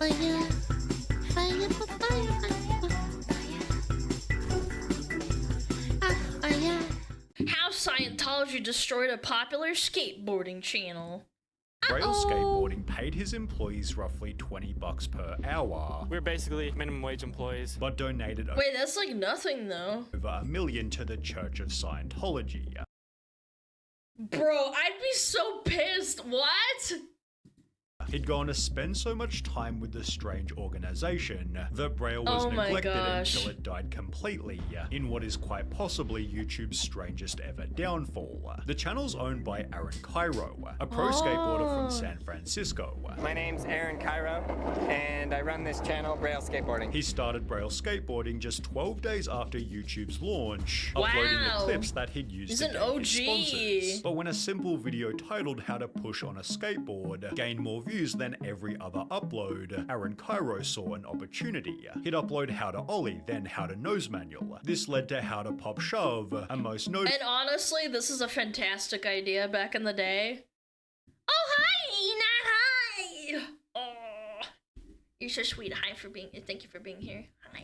How Scientology destroyed a popular skateboarding channel. Braille Skateboarding paid his employees roughly $20 per hour. We're basically minimum wage employees. But donated Wait, that's like nothing though. over $1 million to the Church of Scientology. Bro, I'd be so pissed. What? He'd gone to spend so much time with the strange organization that Braille was neglected until it died completely, in what is quite possibly YouTube's strangest ever downfall. The channel's owned by Aaron Kyro, a pro skateboarder from San Francisco. My name's Aaron Kyro, and I run this channel, Braille Skateboarding. He started Braille Skateboarding just 12 days after YouTube's launch, uploading the clips that he'd used He's to an gain his OG. sponsors. But when a simple video titled "How to Push on a Skateboard" gained more views than every other upload, Aaron Kyro saw an opportunity. He'd upload How to Ollie, then How to Nose Manual. This led to How to Pop Shove, and most notably— And honestly, this is a fantastic idea back in the day. Oh, hi, Ina, hi! Oh, you're so sweet. Hi for being, thank you for being here. Hi.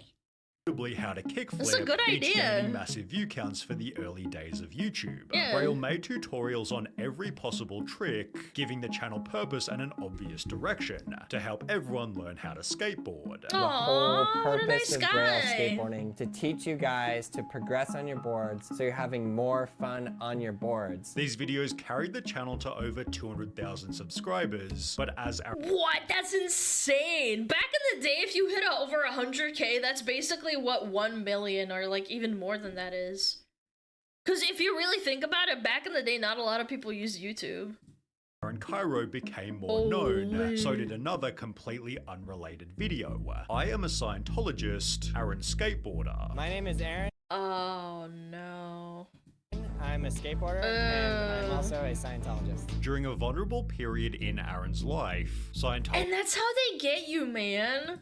How to kickflip, That's a good each idea. gaining massive view counts for the early days of YouTube. Yeah. Braille made tutorials on every possible trick, giving the channel purpose and an obvious direction to help everyone learn how to skateboard. The whole Aw, what a purpose nice of Braille guy. skateboarding, to teach you guys to progress on your boards so you're having more fun on your boards. These videos carried the channel to over 200,000 subscribers, but as What? That's insane. Back in the day, if you hit over 100K, that's basically what 1 million or like even more than that is. Because if you really think about it, back in the day, not a lot of people used YouTube. Aaron Kyro became more known, so did another completely unrelated video. I am a Scientologist, Aaron Skateboarder. My name is Aaron. Oh no. I'm a skateboarder and I'm also a Scientologist. During a vulnerable period in Aaron's life, Scientology And that's how they get you, man.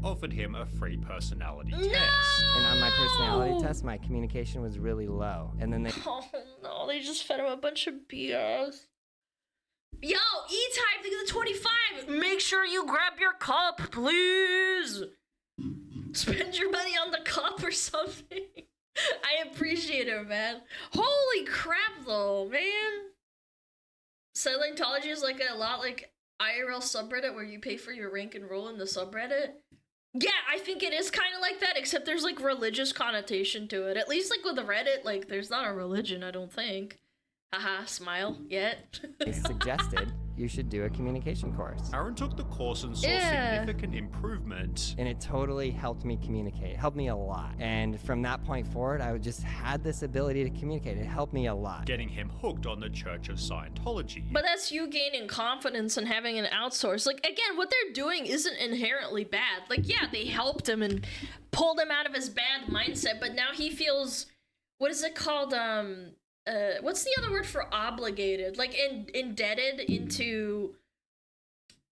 offered him a free personality No! test. And on my personality test, my communication was really low. And then they Oh no, they just fed him a bunch of BS. Yo, E-Type, think of the 25. Make sure you grab your cup, please. Spend your money on the cup or something. I appreciate it, man. Holy crap, though, man. Scientology is like a lot like IRL subreddit where you pay for your rank and roll in the subreddit. Yeah, I think it is kind of like that, except there's like religious connotation to it. At least like with the Reddit, like there's not a religion, I don't think. Haha, smile yet. suggested you should do a communication course. Aaron took the course and saw significant improvement. And it totally helped me communicate. It helped me a lot. And from that point forward, I just had this ability to communicate. It helped me a lot. Getting him hooked on the Church of Scientology. But that's you gaining confidence and having an outsource. Like, again, what they're doing isn't inherently bad. Like, yeah, they helped him and pulled him out of his bad mindset, but now he feels, what is it called? What's the other word for obligated? Like, indebted into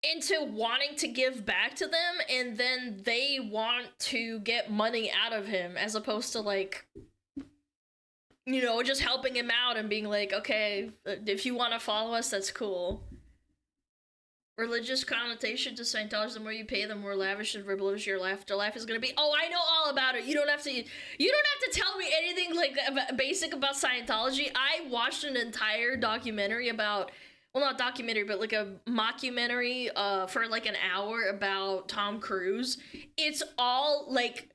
wanting to give back to them, and then they want to get money out of him, as opposed to, like, you know, just helping him out and being like, okay, if you want to follow us, that's cool. Religious connotation to Scientology: the more you pay, the more lavish and frivolous your afterlife is gonna be. Oh, I know all about it. You don't have to tell me anything like basic about Scientology. I watched an entire documentary about, well, not documentary, but like a mockumentary for like an hour about Tom Cruise. It's all like,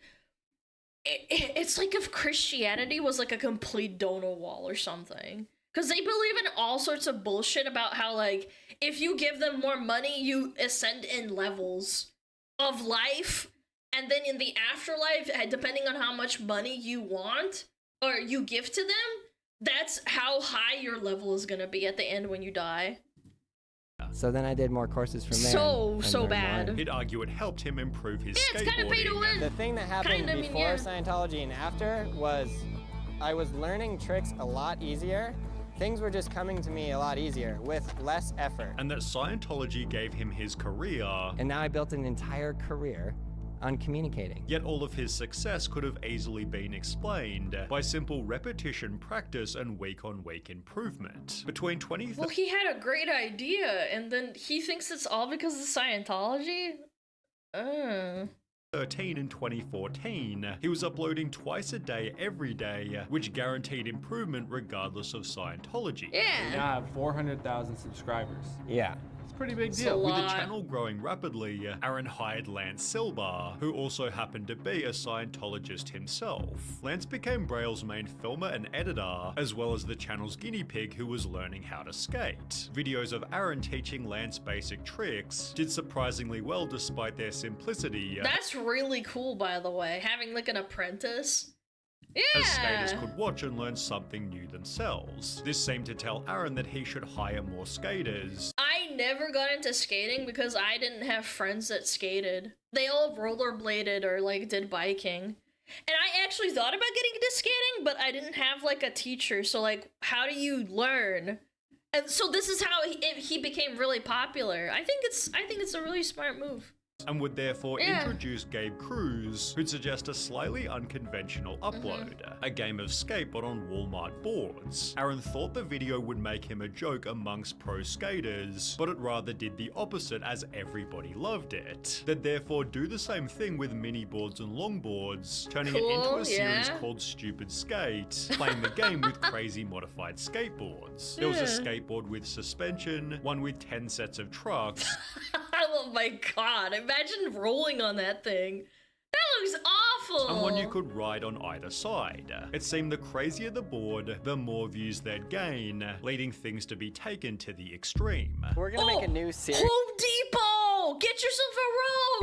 it's like if Christianity was like a complete donut wall or something. Because they believe in all sorts of bullshit about how, like, if you give them more money, you ascend in levels of life. And then in the afterlife, depending on how much money you want or you give to them, that's how high your level is going to be at the end when you die. So then I did more courses from there. So bad. He'd argue it helped him improve his Yeah, it's kind of pay to win. The thing that happened Kinda, before Scientology and after was I was learning tricks a lot easier. Things were just coming to me a lot easier with less effort. And that Scientology gave him his career. And now I built an entire career on communicating. Yet all of his success could have easily been explained by simple repetition, practice, and week-on-week improvement. Between 20... Well, he had a great idea, and then he thinks it's all because of Scientology? Oh. 13 and 2014, he was uploading twice a day every day, which guaranteed improvement regardless of Scientology. We Yeah. now have 400,000 subscribers. Yeah. It's a pretty big It's a deal. lot. With the channel growing rapidly, Aaron hired Lance Silbar, who also happened to be a Scientologist himself. Lance became Braille's main filmer and editor, as well as the channel's guinea pig who was learning how to skate. Videos of Aaron teaching Lance basic tricks did surprisingly well despite their simplicity. That's really cool, by the way, having like an apprentice. As skaters Yeah. could watch and learn something new themselves. This seemed to tell Aaron that he should hire more skaters. I never got into skating because I didn't have friends that skated. They all rollerbladed or like did biking. And I actually thought about getting into skating, but I didn't have like a teacher. So like, how do you learn? And so this is how he became really popular. I think it's a really smart move. And would therefore Yeah. introduce Gabe Cruz, who'd suggest a slightly unconventional upload, a game of skate but on Walmart boards. Aaron thought the video would make him a joke amongst pro skaters, but it rather did the opposite as everybody loved it. They'd therefore do the same thing with mini boards and longboards, turning it into Cool, a series yeah. called Stupid Skate, playing the game with crazy modified skateboards. There was a Yeah. skateboard with suspension, one with 10 sets of trucks, Oh my god, imagine rolling on that thing. That looks awful. and one you could ride on either side. It seemed the crazier the board, the more views they'd gain, leading things to be taken to the extreme. We're gonna make a new series. Home Depot! Get yourself a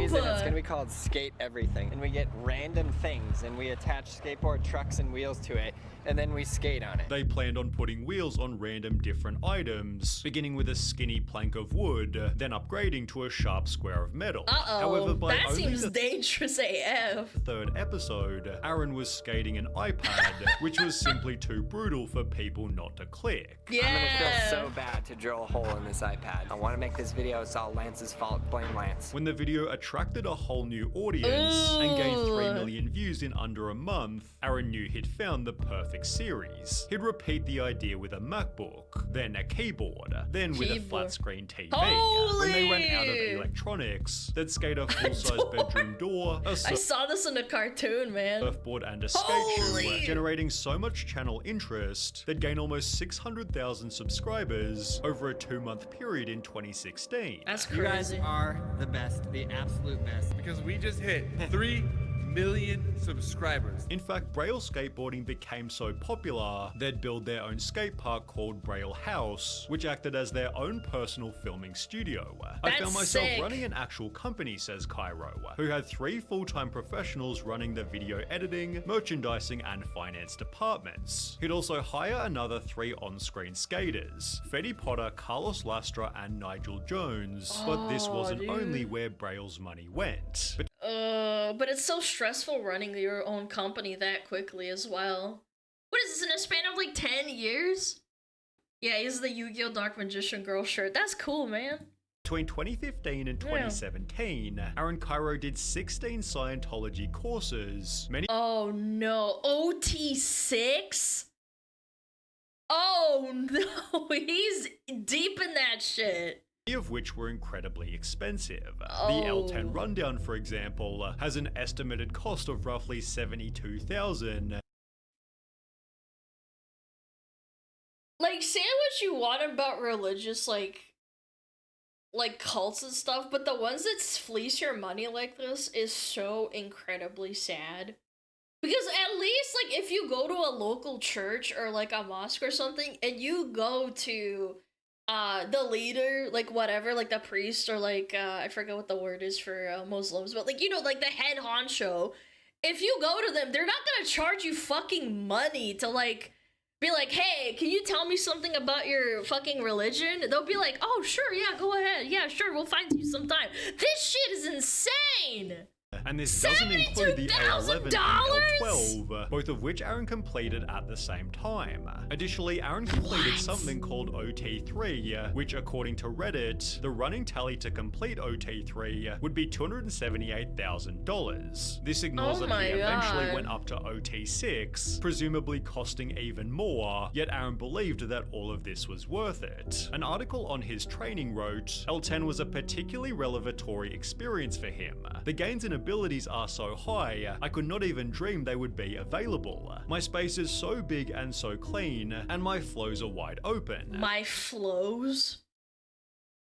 rope! And it's gonna be called Skate Everything. And we get random things and we attach skateboard trucks and wheels to it, and then we skate on it. They planned on putting wheels on random different items, beginning with a skinny plank of wood, then upgrading to a sharp square of metal. Uh-oh, by that only seems the dangerous AF. third episode, Aaron was skating an iPad, which was simply too brutal for people not to click. Yeah. I'm gonna feel so bad to drill a hole in this iPad. I wanna make this video, it's all Lance's fault, blame Lance. When the video attracted a whole new audience and gained 3 Ooh. million views in under a month, Aaron knew he'd found the perfect series. He'd repeat the idea with a MacBook, then a keyboard, then with a Keyboard. flat screen TV. Holy! When they ran out of electronics, they'd skate a full-size bedroom door, a I saw this in a cartoon, man. surfboard and a skate Holy! shoe, generating so much channel interest, they'd gain almost 600,000 subscribers over a 2-month period in 2016. That's You guys crazy. are the best, the absolute best. Because we just hit 3 million subscribers. In fact, Braille skateboarding became so popular, they'd build their own skate park called Braille House, which acted as their own personal filming studio. I That's found myself sick. running an actual company, says Kyro, who had 3 full-time professionals running the video editing, merchandising, and finance departments. He'd also hire another 3 on-screen skaters, Fetty Potter, Carlos Lastra, and Nigel Jones. But this wasn't dude. only where Braille's money went. But it's so stressful running your own company that quickly as well. What is this, in a span of like 10 years? Yeah, he's the Yu-Gi-Oh! Dark Magician Girl shirt. That's cool, man. Between 2015 and 2017, Aaron Kyro did 16 Scientology courses, many Oh no, OT6? Oh no, he's deep in that shit. of which were incredibly expensive. The Oh. L10 Rundown, for example, has an estimated cost of roughly $72,000. Like, say what you want about religious, like cults and stuff, but the ones that fleece your money like this is so incredibly sad. Because at least, like, if you go to a local church or, like, a mosque or something, and you go to, the leader, like, whatever, like, the priest or, like, I forget what the word is for, Muslims, but, like, you know, like, the head honcho, if you go to them, they're not gonna charge you fucking money to, like, be like, hey, can you tell me something about your fucking religion? They'll be like, oh, sure, yeah, go ahead. Yeah, sure, we'll find you some time. This shit is insane! and this doesn't include the L11 and L12, both of which Aaron completed at the same time. Additionally, Aaron completed something called OT3, which according to Reddit, the running tally to complete OT3 would be $278,000. This ignores that he eventually went up to OT6, presumably costing even more, yet Aaron believed that all of this was worth it. An article on his training wrote, L10 was a particularly revelatory experience for him. The gains and abilities are so high, I could not even dream they would be available. My space is so big and so clean, and my flows are wide open. My flows?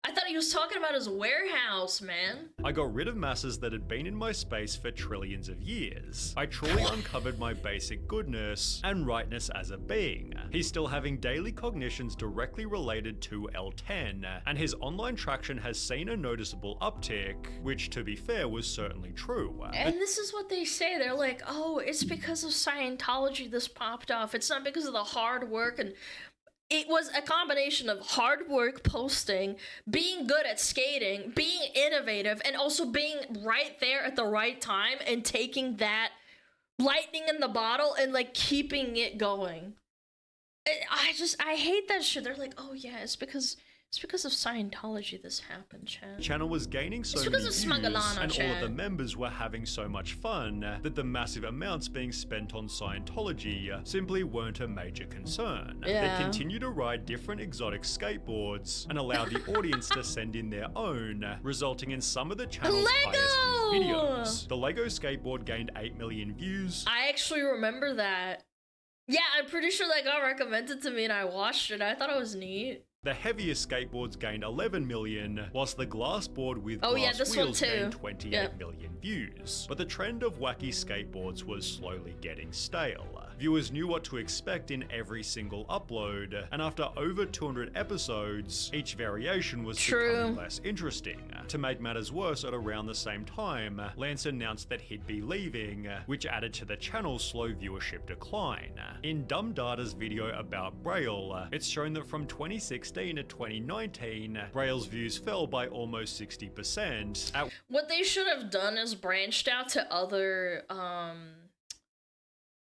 I thought he was talking about his warehouse, man. I got rid of masses that had been in my space for trillions of years. I truly uncovered my basic goodness and rightness as a being. He's still having daily cognitions directly related to L10, and his online traction has seen a noticeable uptick, which to be fair was certainly true. And this is what they say, they're like, oh, it's because of Scientology this popped off. It's not because of the hard work, and it was a combination of hard work, posting, being good at skating, being innovative, and also being right there at the right time and taking that lightning in the bottle and like keeping it going. I hate that shit. They're like, oh yeah, it's because of Scientology this happened, Chan. Channel was gaining so many views, and all of the members were having so much fun that the massive amounts being spent on Scientology simply weren't a major concern. Yeah. They continue to ride different exotic skateboards and allow the audience to send in their own, resulting in some of the channel's highest viewed videos. The Lego skateboard gained 8 million views. I actually remember that. Yeah, I'm pretty sure that got recommended to me and I watched it. I thought it was neat. The heaviest skateboards gained 11 million, whilst the glass board with glass wheels gained 28 million views. But the trend of wacky skateboards was slowly getting stale. Viewers knew what to expect in every single upload, and after over 200 episodes, each variation was becoming less interesting. To make matters worse, at around the same time, Lance announced that he'd be leaving, which added to the channel's slow viewership decline. In Dumb Data's video about Braille, it's shown that from 2016 to 2019, Braille's views fell by almost 60%. What they should have done is branched out to other,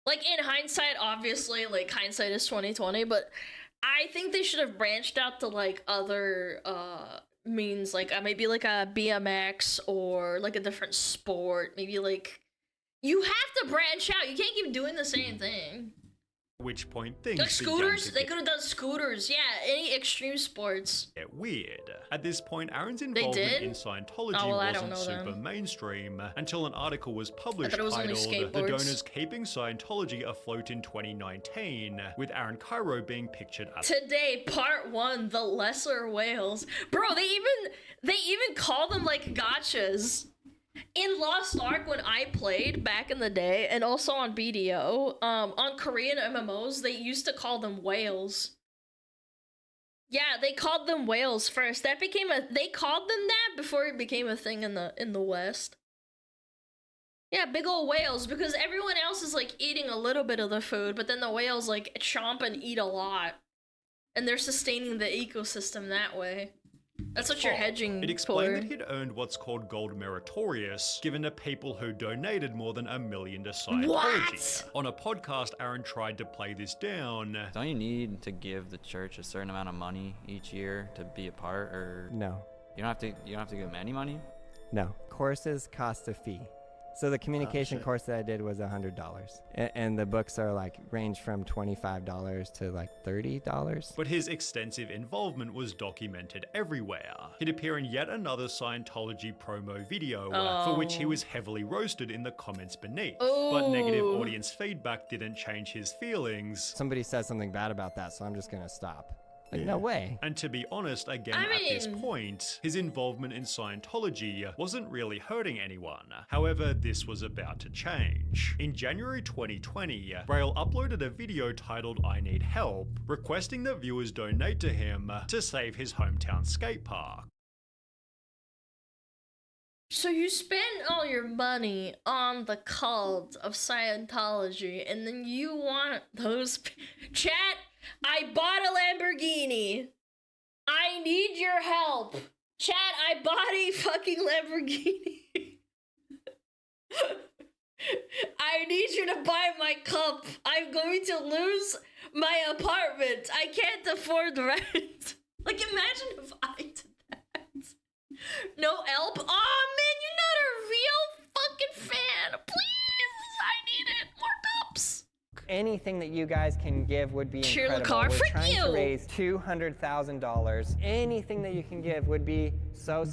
like in hindsight, obviously, like hindsight is 2020, but I think they should have branched out to like other, means, like maybe like a BMX or like a different sport. Maybe like, you have to branch out. You can't keep doing the same thing. Which point things like scooters, they could have done scooters. Yeah, any extreme sports. Get weird. At this point, Aaron's involvement in Scientology wasn't super mainstream until an article was published titled "The Donors Keeping Scientology Afloat in 2019," with Aaron Kyro being pictured at today. Part 1: The Lesser Whales. Bro, they even call them like gotchas. In Lost Ark, when I played back in the day, and also on BDO, on Korean MMOs, they used to call them whales. Yeah, they called them whales first. That became they called them that before it became a thing in the West. Yeah, big old whales, because everyone else is like eating a little bit of the food, but then the whales like chomp and eat a lot. And they're sustaining the ecosystem that way. That's what you're hedging It explained that he'd earned what's called gold meritorious, given to people who donated more than $1 million to Scientology. What? On a podcast, Aaron tried to play this down. Don't you need to give the church a certain amount of money each year to be a part, or no? You don't have to give them any money? No. Courses cost a fee. So the communication course that I did was $100, and the books are like range from $25 to like $30. But his extensive involvement was documented everywhere. He'd appear in yet another Scientology promo video, for which he was heavily roasted in the comments beneath. But negative audience feedback didn't change his feelings. Somebody said something bad about that, so I'm just gonna stop. Like, no way. And to be honest, again, at this point, his involvement in Scientology wasn't really hurting anyone. However, this was about to change. In January 2020, Braille uploaded a video titled "I Need Help," requesting that viewers donate to him to save his hometown skate park. So you spend all your money on the cult of Scientology, and then you want those... Chat, I bought a Lamborghini. I need your help. Chat, I bought a fucking Lamborghini. I need you to buy my cup. I'm going to lose my apartment. I can't afford rent. Like, imagine if I did that. No help. Oh man, you're not a real fucking fan. Please, I need it. More cups. Anything that you guys can give would be Cheer the incredible. car. We're Frick trying you. to raise $200,000. Anything that you can give would be so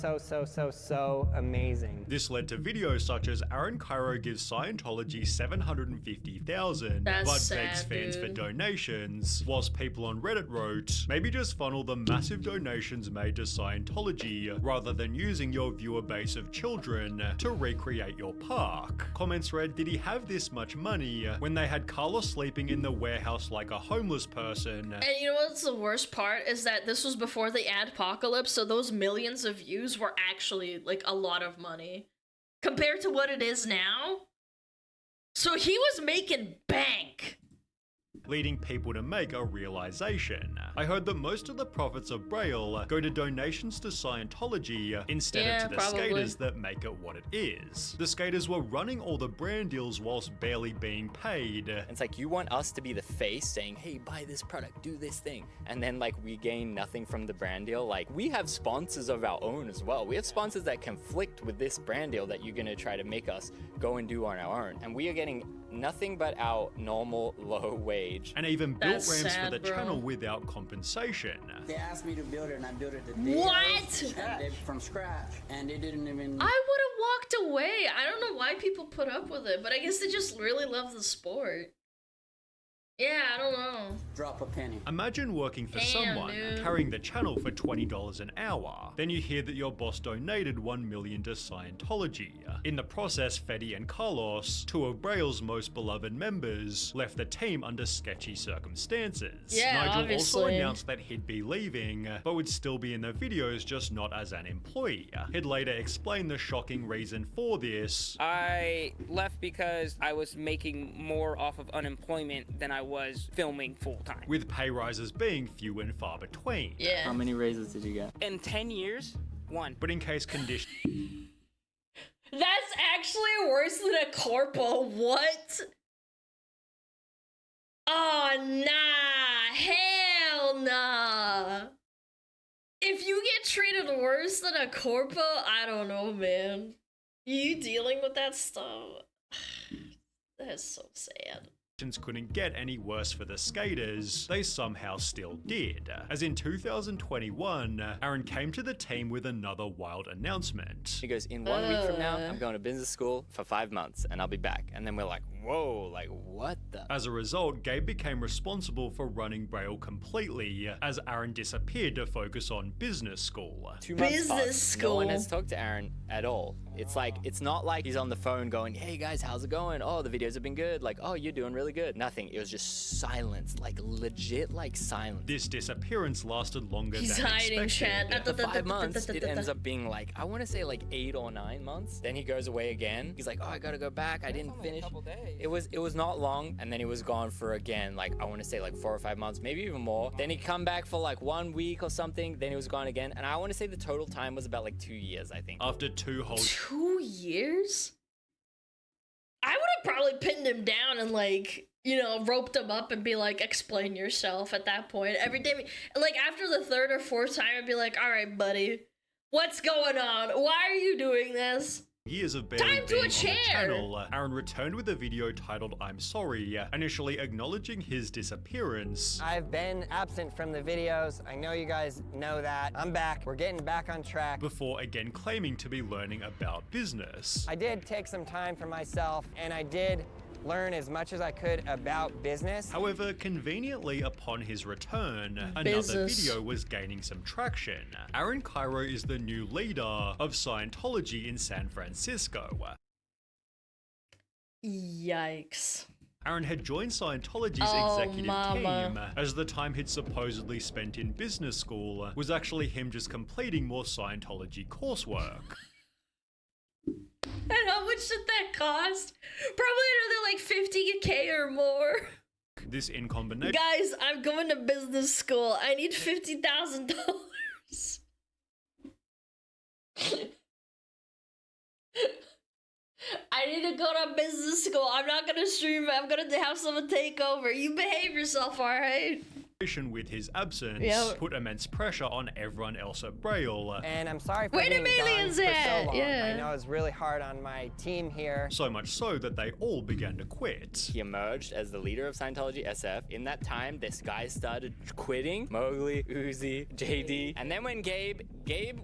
amazing. This led to videos such as Aaron Kyro gives Scientology $750,000, That's but sad, begs fans for dude. donations, whilst people on Reddit wrote, maybe just funnel the massive donations made to Scientology rather than using your viewer base of children to recreate your park. Comments read, did he have this much money when they had Carlos sleeping in the warehouse like a homeless person? And you know what's the worst part is that this was before the adpocalypse, so those millions of views were actually like a lot of money compared to what it is now. So he was making bank. Leading people to make a realization. I heard that most of the profits of Braille go to donations to Scientology instead of to the probably. skaters that make it what it is. The skaters were running all the brand deals whilst barely being paid. It's like, you want us to be the face saying, hey, buy this product, do this thing. And then like we gain nothing from the brand deal. Like, we have sponsors of our own as well. We have sponsors that conflict with this brand deal that you're gonna try to make us go and do on our own. And we are getting nothing but our normal low wage. And even built That's ramps sad, for the bro. channel without compensation. They asked me to build it, and I built it the day What? from scratch, and they didn't even. I would have walked away. I don't know why people put up with it, but I guess they just really love the sport. Yeah, I don't know. Drop a penny. Imagine working for Damn, someone, dude. carrying the channel for $20 an hour. Then you hear that your boss donated $1 million to Scientology. In the process, Fetty and Carlos, two of Braille's most beloved members, left the team under sketchy circumstances. Yeah, Nigel also obviously. announced that he'd be leaving, but would still be in the videos, just not as an employee. He'd later explain the shocking reason for this. I left because I was making more off of unemployment than I was filming full time. With pay rises being few and far between. Yeah. How many raises did you get? In 10 years, one. But in case conditions That's actually worse than a corpo. What? Oh, nah. Hell nah. If you get treated worse than a corpo, I don't know, man. You dealing with that stuff? That's so sad. couldn't get any worse for the skaters, they somehow still did. As in 2021, Aaron came to the team with another wild announcement. He goes, in 1 week from now, I'm going to business school for 5 months and I'll be back. And then we're like, whoa, like what the? As a result, Gabe became responsible for running Braille completely, as Aaron disappeared to focus on business school. 2 months Business passed. school. No one has talked to Aaron at all. It's like, it's not like he's on the phone going, hey guys, how's it going? Oh, the videos have been good. Like, oh, you're doing really good. Nothing. It was just silence, like legit, like silence. This disappearance lasted longer He's than hiding, expected. chat. For 5 months, it ends up being like, I want to say like 8 or 9 months. Then he goes away again. He's like, oh, I gotta go back. I didn't finish. It was not long, and then he was gone for again, like I want to say like 4 or 5 months, maybe even more. Then he come back for like 1 week or something. Then he was gone again, and I want to say the total time was about like 2 years, I think. After 2 whole 2 years? I would have probably pinned him down and like, you know, roped him up and be like, explain yourself at that point. Every day, like after the 3rd or 4th time, I'd be like, all right, buddy, what's going on? Why are you doing this? years of barely Time to being a on the chair. channel, Aaron returned with a video titled I'm Sorry, initially acknowledging his disappearance. I've been absent from the videos. I know you guys know that. I'm back. We're getting back on track. Before again claiming to be learning about business. I did take some time for myself, and I did learn as much as I could about business. However, conveniently upon his return, another Business. video was gaining some traction. Aaron Kyro is the new leader of Scientology in San Francisco. Yikes. Aaron had joined Scientology's Oh, executive mama. team, as the time he'd supposedly spent in business school was actually him just completing more Scientology coursework. And how much did that cost? Probably another like 50K or more. This in combination Guys, I'm going to business school. I need $50,000. I I need to go to business school. I'm not gonna stream. I'm gonna have someone take over. You behave yourself, alright? With his absence, Yep. put immense pressure on everyone else at Braille. And I'm sorry for Where the being gone aliens for so at? long. Yeah. I know it's really hard on my team here. So much so that they all began to quit. He emerged as the leader of Scientology SF. In that time, this guy started quitting. Mowgli, Uzi, JD. And then when Gabe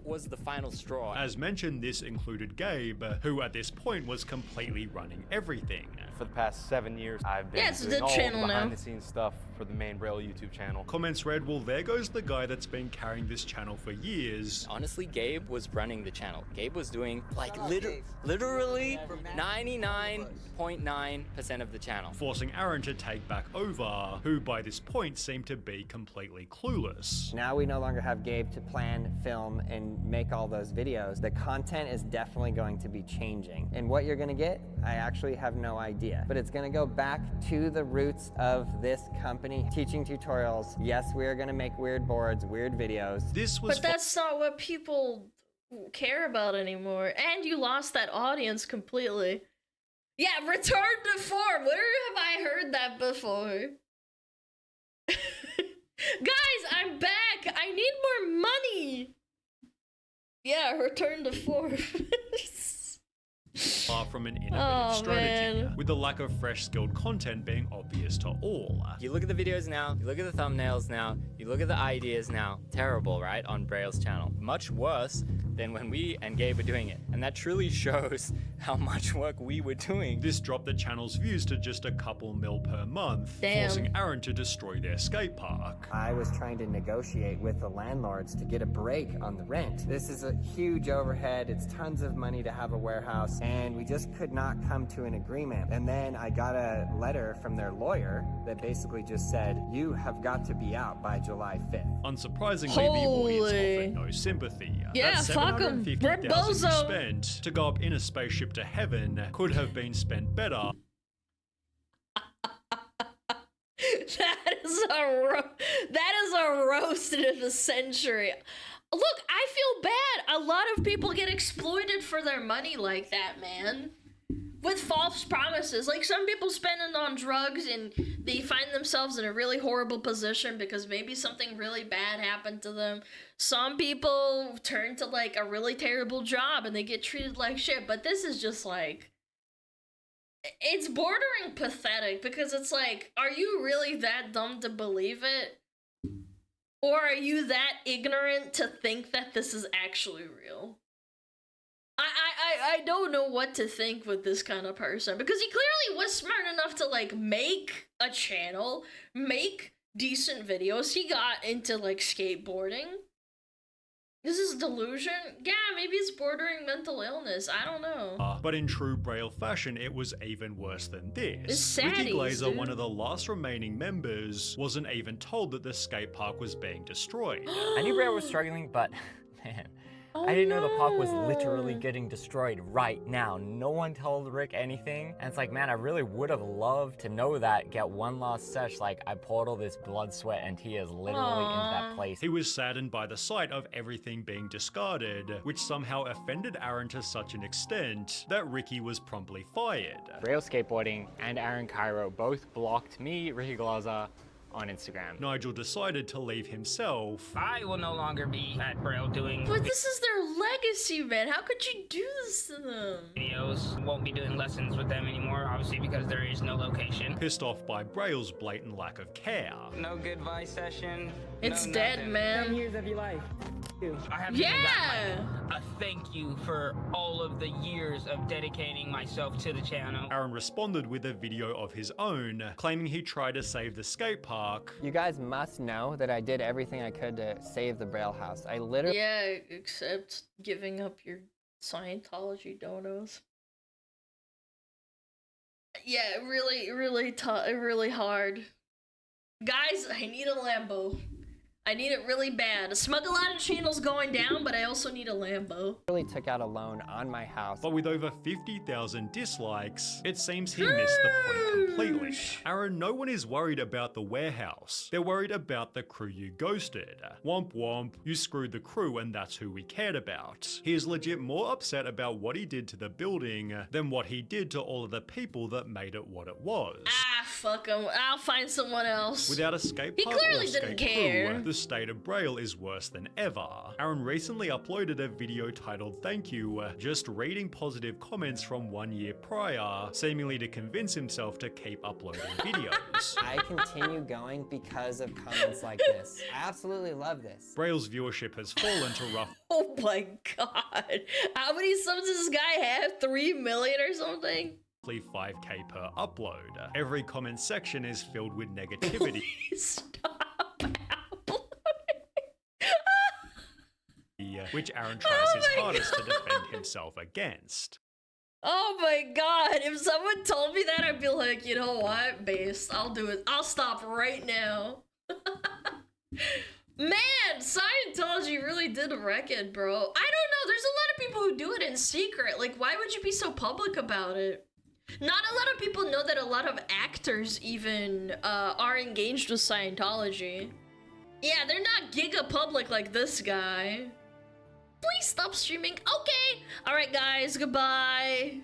was the final straw. As mentioned, this included Gabe, who at this point was completely running everything. For the past 7 years, I've been it's a doing all channel the now. behind-the-scenes stuff for the main Braille YouTube channel. Comments read, well, there goes the guy that's been carrying this channel for years. Honestly, Gabe was running the channel. Gabe was doing like literally 99.9% of the channel. Forcing Aaron to take back over, who by this point seemed to be completely clueless. Now we no longer have Gabe to plan, film, and make all those videos. The content is definitely going to be changing. And what you're gonna get, I actually have no idea. But it's gonna go back to the roots of this company, teaching tutorials. Yes, we are gonna make weird boards, weird videos. This was But that's not what people care about anymore. And you lost that audience completely. Yeah, return to form. Where have I heard that before? Guys, I'm back. I need more money. Yeah, return to form. far from an innovative strategy, man. with the lack of fresh skilled content being obvious to all. You look at the videos now, you look at the thumbnails now, you look at the ideas now. Terrible, right? On Braille's channel. Much worse than when we and Gabe were doing it. And that truly shows how much work we were doing. This dropped the channel's views to just a couple mil per month, Damn. forcing Aaron to destroy their skate park. I was trying to negotiate with the landlords to get a break on the rent. This is a huge overhead. It's tons of money to have a warehouse, and we just could not come to an agreement. And then I got a letter from their lawyer that basically just said, you have got to be out by July 5th. Unsurprisingly, Holy. the audience offered no sympathy. Yeah, that fuck 'em. We're $750,000 you bozo. spent to go up in a spaceship to heaven could have been spent better. That is a roasted of the century. Look, I feel bad. A lot of people get exploited for their money like that, man. With false promises. Like, some people spend it on drugs and they find themselves in a really horrible position because maybe something really bad happened to them. Some people turn to, like, a really terrible job and they get treated like shit. But this is just, like... It's bordering pathetic because it's like, are you really that dumb to believe it? Or are you that ignorant to think that this is actually real? I don't know what to think with this kind of person, because he clearly was smart enough to, like, make a channel, make decent videos. He got into, like, skateboarding. This is delusion? Yeah, maybe it's bordering mental illness. I don't know. But in true Braille fashion, it was even worse than this. It's Ricky saddies, Glazer, dude. one of the last remaining members, wasn't even told that the skate park was being destroyed. I knew Braille was struggling, but man, Oh, I didn't know the park was no. literally getting destroyed right now. No one told Rick anything. And it's like, man, I really would have loved to know that, get one last sesh. Like, I poured all this blood, sweat, and tears literally into that place. He was saddened by the sight of everything being discarded, which somehow offended Aaron to such an extent that Ricky was promptly fired. Braille Skateboarding and Aaron Kyro both blocked me, Ricky Glazer, on Instagram. Nigel decided to leave himself. I will no longer be at Braille doing But this is their legacy, man. How could you do this to them? videos. Won't be doing lessons with them anymore, obviously, because there is no location. Pissed off by Braille's blatant lack of care. No goodbye session. It's no dead, nothing. man. years of your life. I haven't even got like a thank you for all of the years of dedicating myself to the channel. Aaron responded with a video of his own, claiming he tried to save the skate park. You guys must know that I did everything I could to save the Braille house. I literally... Yeah, except giving up your Scientology donos. Yeah, really hard. Guys, I need a Lambo. I need it really bad. Smuggalata channel's going down, but I also need a Lambo. Really took out a loan on my house. But with over 50,000 dislikes, it seems he missed the point completely. Aaron, no one is worried about the warehouse. They're worried about the crew you ghosted. Womp womp, you screwed the crew and that's who we cared about. He is legit more upset about what he did to the building than what he did to all of the people that made it what it was. Ah, fuck him. I'll find someone else. Without escape He pod clearly or didn't escape care. crew, the state of Braille is worse than ever. Aaron recently uploaded a video titled "Thank You," just reading positive comments from 1 year prior, seemingly to convince himself to keep uploading videos. I continue going because of comments like this. I absolutely love this. Braille's viewership has fallen to roughly Oh my god. How many subs does this guy have? 3 million or something? 5k per upload. Every comment section is filled with negativity. Stop. Which Aaron tries his hardest to defend himself against. Oh my god, if someone told me that, I'd be like, you know what, base, I'll do it. I'll stop right now. Man, Scientology really did wreck it, bro. I don't know, there's a lot of people who do it in secret. Like, why would you be so public about it? Not a lot of people know that a lot of actors even are engaged with Scientology. Yeah, they're not giga public like this guy. Please stop streaming. Okay. All right, guys. Goodbye.